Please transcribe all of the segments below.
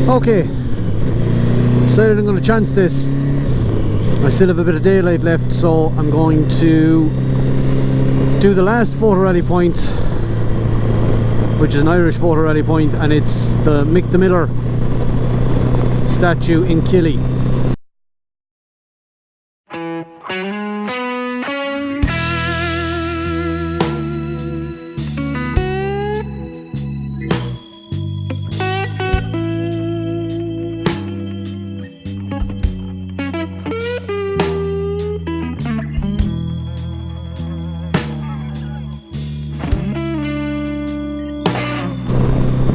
Okay, decided I'm going to chance this. I still have a bit of daylight left, so I'm going to do the last photo rally point, which is an Irish photo rally point, and it's the Mick the Miller statue in Killeigh.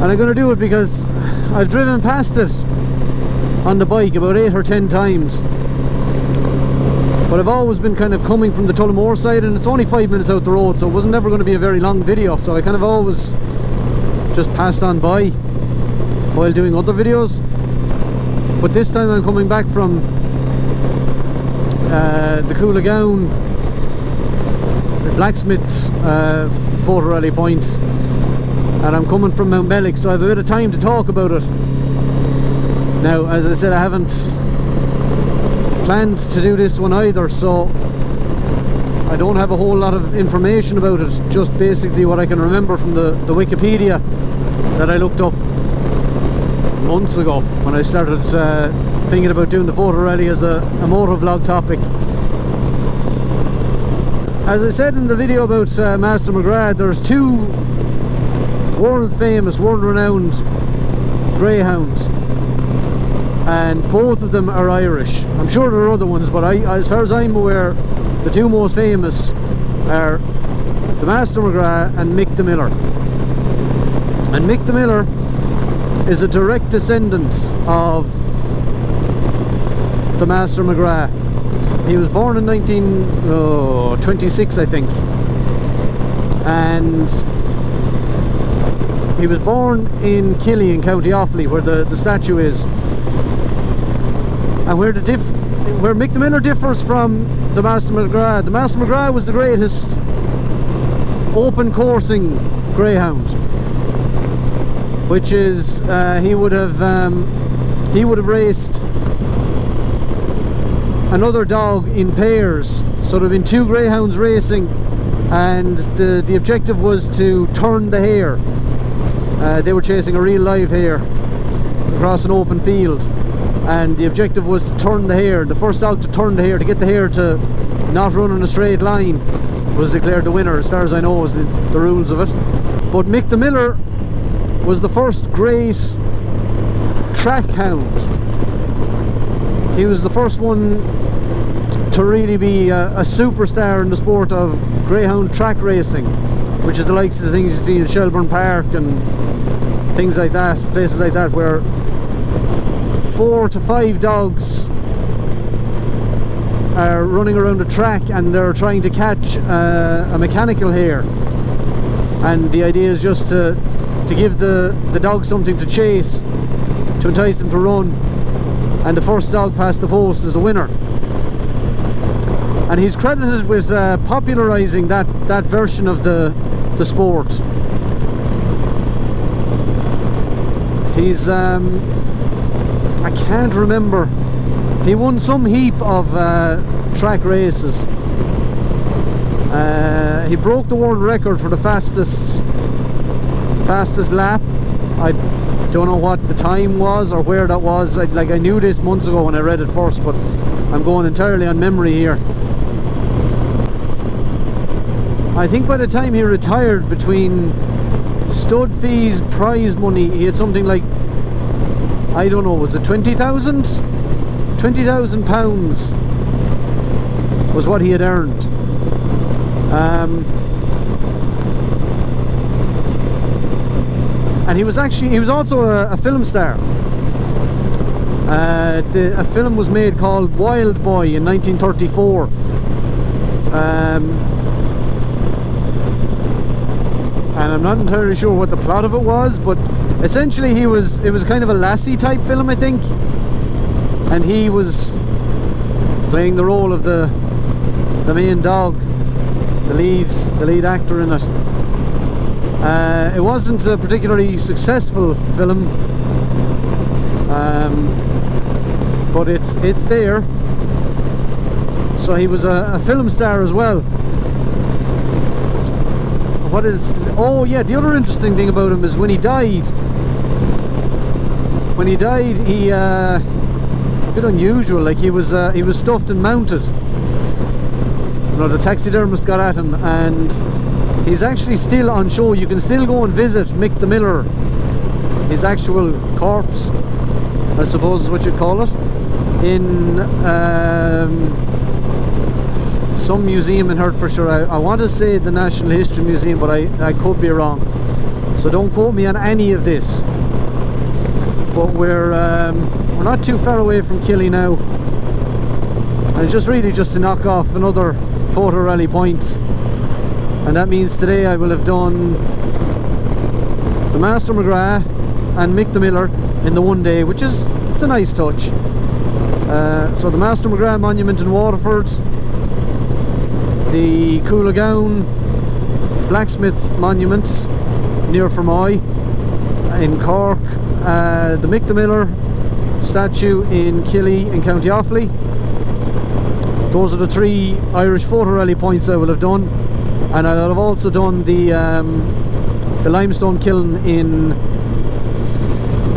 And I'm going to do it because I've driven past it on the bike about 8 or 10 times, but I've always been kind of coming from the Tullamore side, and it's only 5 minutes out the road, so it wasn't ever going to be a very long video, so I kind of always just passed on by while doing other videos. But this time I'm coming back from the Coolagown Blacksmith photo rally point, and I'm coming from Mount Mellick, so I have a bit of time to talk about it. Now, as I said, I haven't planned to do this one either, so I don't have a whole lot of information about it, just basically what I can remember from the Wikipedia that I looked up months ago when I started thinking about doing the photo rally as a motovlog topic. As I said in the video about Master McGrath, there's two world famous, world renowned greyhounds, and both of them are Irish. I'm sure there are other ones, but as far as I'm aware, the two most famous are the Master McGrath and Mick the Miller. And Mick the Miller is a direct descendant of the Master McGrath. He was born in 1926, I think, and he was born in Killeigh in County Offaly, where the statue is. And where Mick the Miller differs from the Master McGrath, the Master McGrath was the greatest open coursing greyhound, which is he would have raced another dog in pairs. So there have been two greyhounds racing, and the objective was to turn the hare. They were chasing a real live hare across an open field, and the objective was to turn the hare. The first dog to turn the hare, to get the hare to not run in a straight line, was declared the winner, as far as I know is the rules of it. But Mick the Miller was the first great track hound. He was the first one to really be a superstar in the sport of greyhound track racing, which is the likes of the things you see in Shelbourne Park and things like that, places like that, where 4 to 5 dogs are running around a track and they're trying to catch a mechanical hare, and the idea is just to give the dog something to chase, to entice them to run, and the first dog past the post is the winner. And he's credited with popularising that version of the sport. He's I can't remember, he won some heap of track races. He broke the world record for the fastest lap. I don't know what the time was or where that was. I knew this months ago when I read it first, but I'm going entirely on memory here. I think by the time he retired, between stud fees, prize money, he had something like, I don't know, was it 20,000? 20,000 pounds was what he had earned. And he was also a film star. A film was made called Wild Boy in 1934. And I'm not entirely sure what the plot of it was, but essentially it was kind of a Lassie type film, I think, and he was playing the role of the main dog, the lead actor in it. It wasn't a particularly successful film. but it's there. So he was a film star as well. What is? Oh yeah, the other interesting thing about him is when he died. When he died, he a bit unusual. Like he was stuffed and mounted. You know, the taxidermist got at him, and he's actually still on show. You can still go and visit Mick the Miller, his actual corpse, I suppose is what you'd call it, in some museum in Hertfordshire. I want to say the National History Museum, but I could be wrong, so don't quote me on any of this. But we're not too far away from Killeigh now, and just to knock off another photo rally point, and that means today I will have done the Master McGrath and Mick the Miller in the one day, which is, it's a nice touch. So the Master McGrath monument in Waterford, the Coolagown Blacksmith monument near Fermoy in Cork, the Mick the Miller statue in Killeigh in County Offaly. Those are the 3 Irish photo rally points I will have done, and I'll have also done the limestone kiln in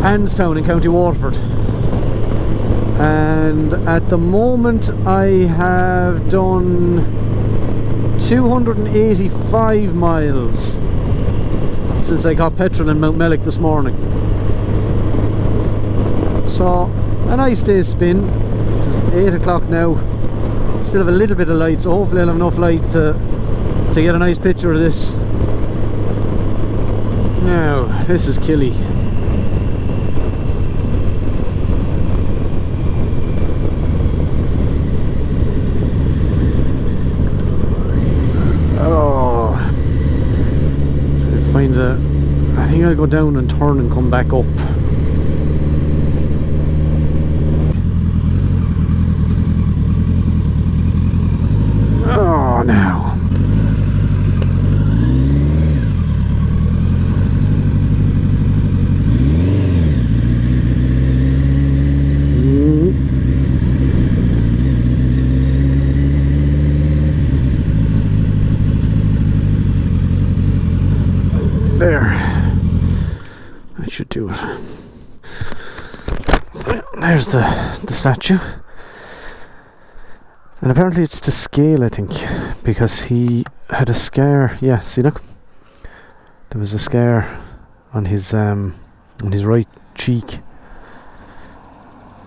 Annestown in County Waterford. And at the moment I have done 285 miles since I got petrol in Mount Mellick this morning. So a nice day's spin. It's 8 o'clock now. Still have a little bit of light, so hopefully I'll have enough light to get a nice picture of this. Now, this is Killeigh. Oh, I think I'll go down and turn and come back up. Oh, now. There, that should do it. So there's the statue, and apparently it's to scale, I think, because he had a scar. Yeah, see, look, there was a scar on his right cheek.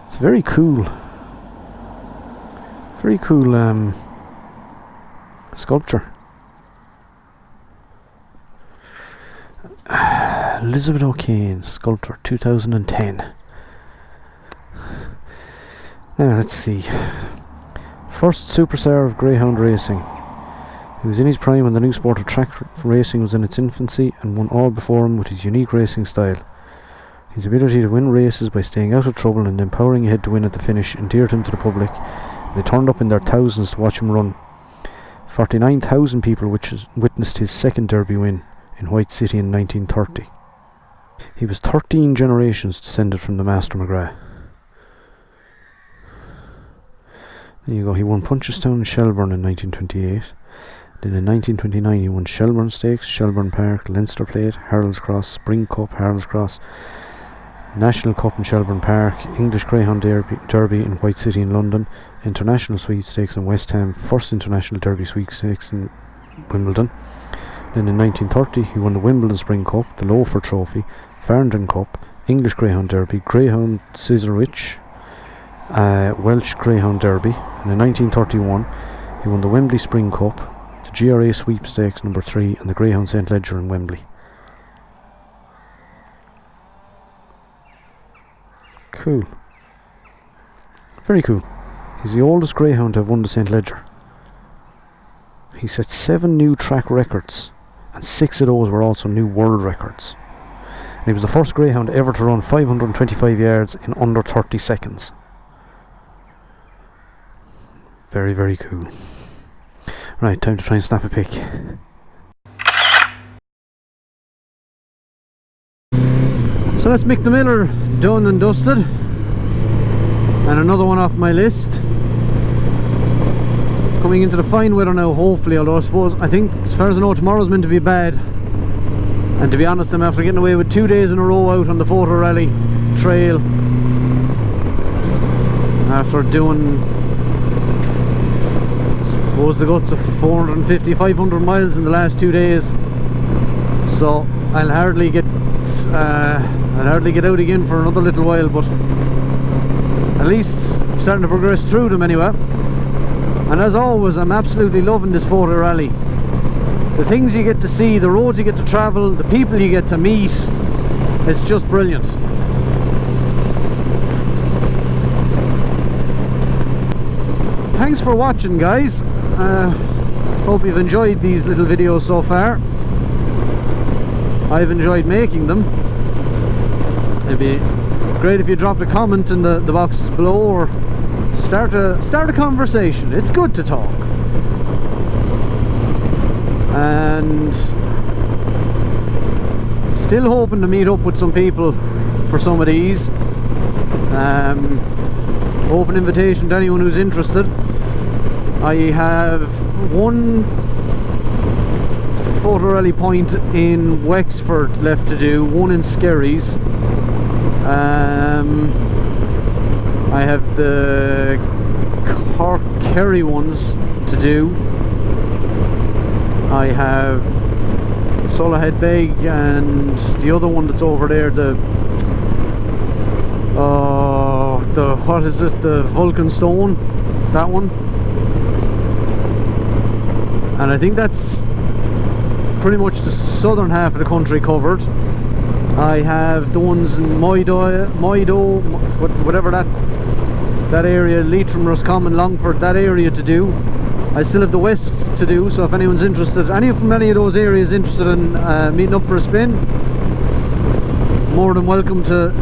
It's very cool sculpture. Elizabeth O'Kane, sculptor, 2010. Now let's see. First superstar of greyhound racing. He was in his prime when the new sport of track racing was in its infancy, and won all before him with his unique racing style. His ability to win races by staying out of trouble and empowering ahead to win at the finish endeared him to the public. They turned up in their thousands to watch him run. 49,000 people witnessed his second Derby win in White City in 1930. He was 13 generations descended from the Master McGrath. There you go, he won Punchestown and Shelburne in 1928. Then in 1929 he won Shelburne Stakes, Shelburne Park, Leinster Plate, Harold's Cross, Spring Cup, Harold's Cross, National Cup in Shelburne Park, English Greyhound Derby in White City in London, International Sweepstakes in West Ham, First International Derby Sweepstakes in Wimbledon. Then in 1930 he won the Wimbledon Spring Cup, the Loafer Trophy, Farringdon Cup, English Greyhound Derby, Greyhound Scissorwich, Welsh Greyhound Derby, and in 1931 he won the Wembley Spring Cup, the GRA Sweepstakes number 3, and the Greyhound St Leger in Wembley. Cool. Very cool. He's the oldest greyhound to have won the St Leger. He set 7 new track records, and 6 of those were also new world records. And he was the first greyhound ever to run 525 yards in under 30 seconds. Very, very cool. Right, time to try and snap a pic. So that's Mick the Miller done and dusted. And another one off my list. Coming into the fine weather now, hopefully, although I think, as far as I know, tomorrow's meant to be bad. And to be honest, I'm after getting away with 2 days in a row out on the Photo Rally trail. After doing, I suppose, the guts of 450, 500 miles in the last 2 days. So I'll hardly get out again for another little while, but at least I'm starting to progress through them anyway. And as always, I'm absolutely loving this Photo Rally. The things you get to see, the roads you get to travel, the people you get to meet, it's just brilliant. Thanks for watching, guys. Hope you've enjoyed these little videos so far. I've enjoyed making them. It'd be great if you dropped a comment in the box below, or start a conversation. It's good to talk. And still hoping to meet up with some people for some of these. Open invitation to anyone who's interested. I have one Photo Rally point in Wexford left to do, one in Skerries. I have the Cork Kerry ones to do. I have Solohead Beg and the other one that's over there, the what is it, the Vulcan Stone, that one. And I think that's pretty much the southern half of the country covered. I have the ones in Moido, whatever that area, Leitrim, Roscommon, Longford, that area to do. I still have the west to do, so if anyone's interested, from any of those areas interested in meeting up for a spin, more than welcome to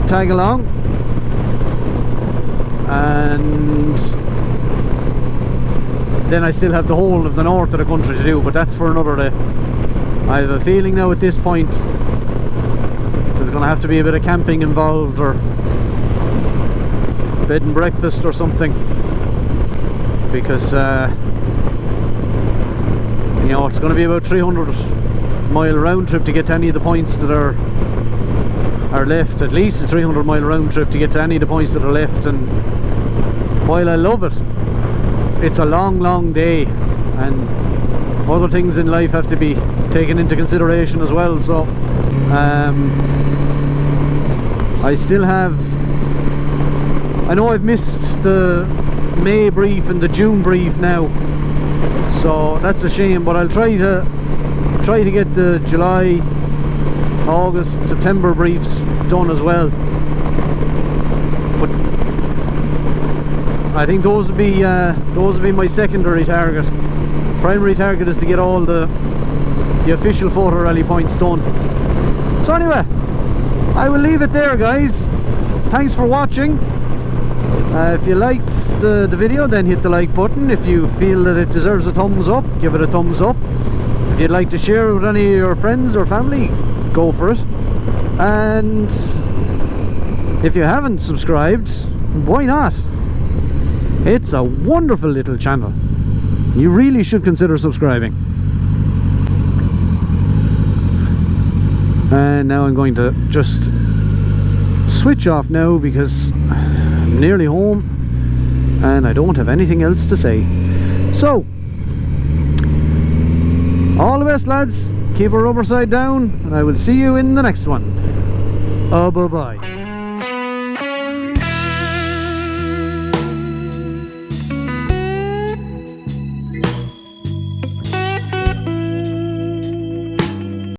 tag along. And then I still have the whole of the north of the country to do, but that's for another day. I have a feeling now at this point there's going to have to be a bit of camping involved, or bed and breakfast or something, because you know, it's going to be about 300-mile round trip to get to any of the points that are left. At least a 300-mile round trip to get to any of the points that are left. And while I love it, it's a long day, and other things in life have to be taken into consideration as well. So I still have, I know I've missed the May brief and the June brief now, so that's a shame, but I'll try to get the July, August, September briefs done as well. But I think those would be my secondary target. Primary target is to get all the official Photo Rally points done. So anyway, I will leave it there, guys. Thanks for watching. If you liked the video, then hit the like button. If you feel that it deserves a thumbs up, give it a thumbs up. If you'd like to share it with any of your friends or family, go for it. And if you haven't subscribed, why not? It's a wonderful little channel. You really should consider subscribing. And now I'm going to just switch off now, because I'm nearly home and I don't have anything else to say. So, all the best, lads. Keep a rubber side down, and I will see you in the next one. Bye-bye.